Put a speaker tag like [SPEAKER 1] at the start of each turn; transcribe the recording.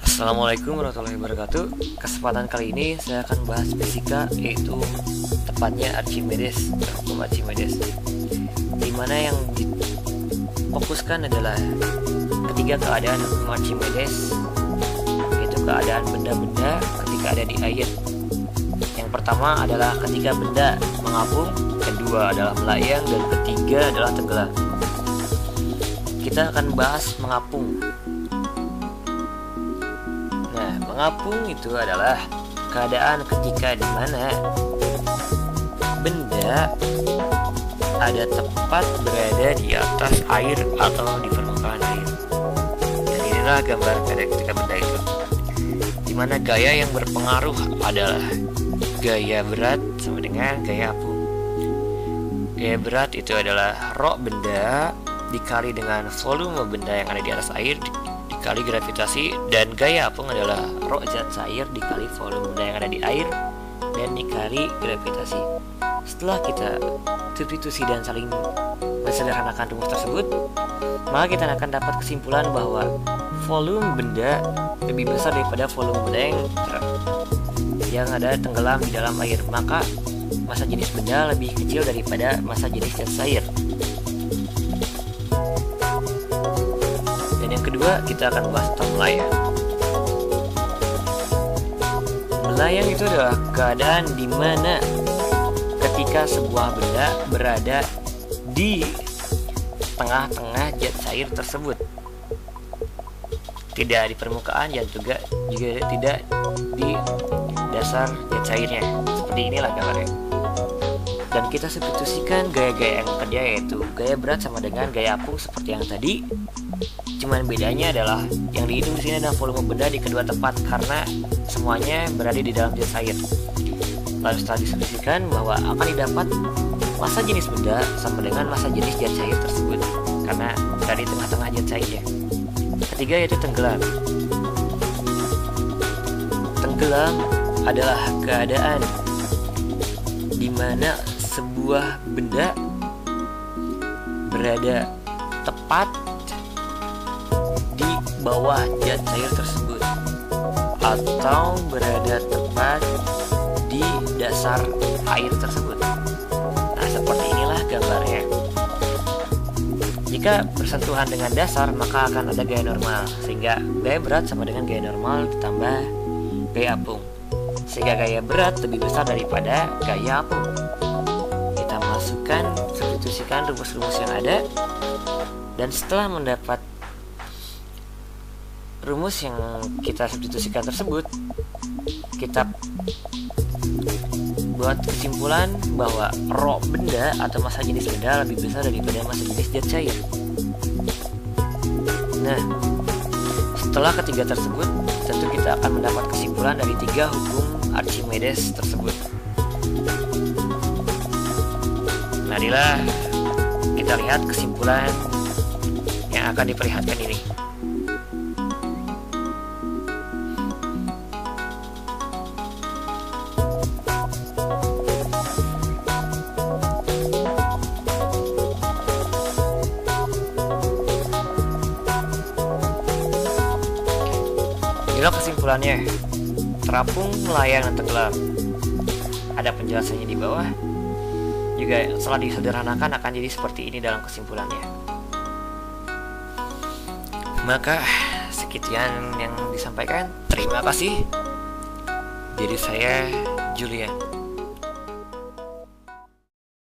[SPEAKER 1] Assalamualaikum warahmatullahi wabarakatuh. Kesempatan kali ini saya akan bahas fisika, yaitu tepatnya Archimedes, hukum Archimedes, dimana yang difokuskan adalah ketiga keadaan hukum Archimedes, yaitu keadaan benda-benda ketika ada di air. Yang pertama adalah ketika benda mengapung, kedua adalah melayang, dan ketiga adalah tenggelam. Kita akan bahas mengapung. Nah, mengapung itu adalah keadaan ketika di mana benda ada tepat berada di atas air atau di permukaan air. Dan inilah gambar ketika benda itu, di mana gaya yang berpengaruh adalah gaya berat sama dengan gaya apung. Gaya berat itu adalah rho benda dikali dengan volume benda yang ada di atas air dikali gravitasi, dan gaya apung adalah rho zat cair dikali volume benda yang ada di air dan dikali gravitasi. Setelah kita substitusi dan saling mensederhanakan rumus tersebut, maka kita akan dapat kesimpulan bahwa volume benda lebih besar daripada volume benda yang ada tenggelam di dalam air, maka massa jenis benda lebih kecil daripada massa jenis zat cair. Dan yang kedua, kita akan bahas tentang melayang. Melayang itu adalah keadaan di mana ketika sebuah benda berada di tengah-tengah zat cair tersebut, tidak di permukaan dan juga tidak di dasar zat cairnya. Seperti inilah gambarnya. Dan kita substitusikan gaya-gaya yang kerja, yaitu gaya berat sama dengan gaya apung seperti yang tadi. Cuman bedanya adalah yang dihitung di sini adalah volume benda di kedua tempat karena semuanya berada di dalam zat cair. Lalu setelah disubstitusikan, bahwa akan didapat massa jenis benda sama dengan massa jenis zat cair tersebut karena berada di tengah-tengah zat cairnya. Ketiga yaitu tenggelam. Tenggelam adalah keadaan di mana sebuah benda berada tepat di bawah zat cair tersebut atau berada tepat di dasar air tersebut. Nah, seperti inilah gambarnya. Jika bersentuhan dengan dasar, maka akan ada gaya normal, sehingga gaya berat sama dengan gaya normal ditambah gaya apung, sehingga gaya berat lebih besar daripada gaya apung. Kita masukkan, substitusikan rumus-rumus yang ada, dan setelah mendapat rumus yang kita substitusikan tersebut, kita buat kesimpulan bahwa rho benda atau massa jenis benda lebih besar daripada massa jenis zat cair. Nah, setelah ketiga tersebut, tentu kita akan mendapat kesimpulan dari tiga hukum Archimedes tersebut. Marilah kita lihat kesimpulan yang akan diperlihatkan ini. Inilah kesimpulannya: terapung, melayang, dan tenggelam. Ada penjelasannya di bawah. Juga setelah disederhanakan akan jadi seperti ini dalam kesimpulannya. Maka sekian yang disampaikan. Terima kasih. Jadi saya Julian.